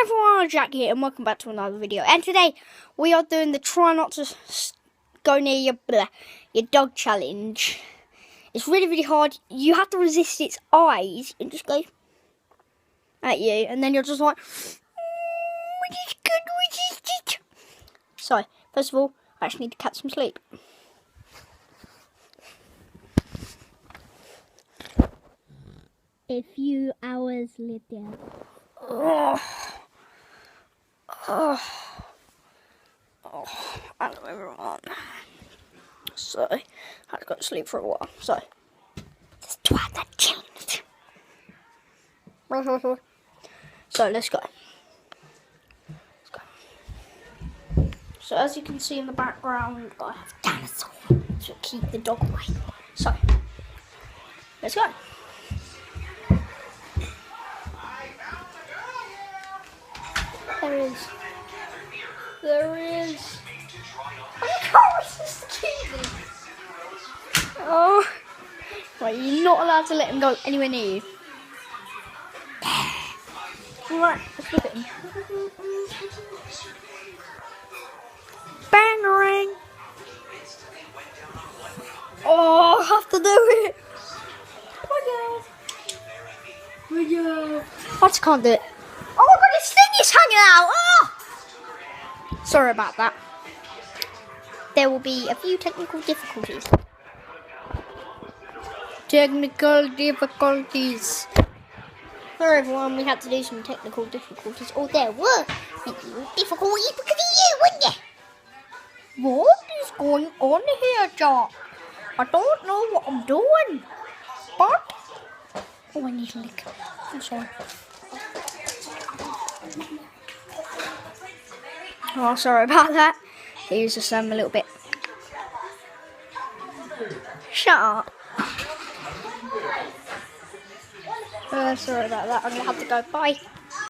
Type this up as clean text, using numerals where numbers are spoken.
Everyone, Jack here, and welcome back to another video. And today we are doing the try not to go near your dog challenge. It's really hard. You have to resist its eyes and just go at you, and then you're just like, I just couldn't resist it. So first of all, I actually need to catch some sleep. A few hours later. Hello everyone. So I had to go to sleep for a while. So let's try that challenge. So let's go. So as you can see in the background, I have dinosaur to keep the dog away. So let's go. There is. I can't resist the key. Oh, right, you're not allowed to let him go anywhere near you. Right, let's look at him. Bang-a-ring. Oh, I have to do it. I just can't do it. Oh my god, his thing is hanging out. Oh! Sorry about that. There will be a few technical difficulties. Sorry everyone, we had to do some technical difficulties. Oh, there were difficulties because of you, weren't you? What is going on here, Jack? I don't know what I'm doing. But oh, I need a lick. I'm sorry. Oh, sorry about that. He was just a little bit. Shut up. Sorry about that. I'm gonna have to go. Bye.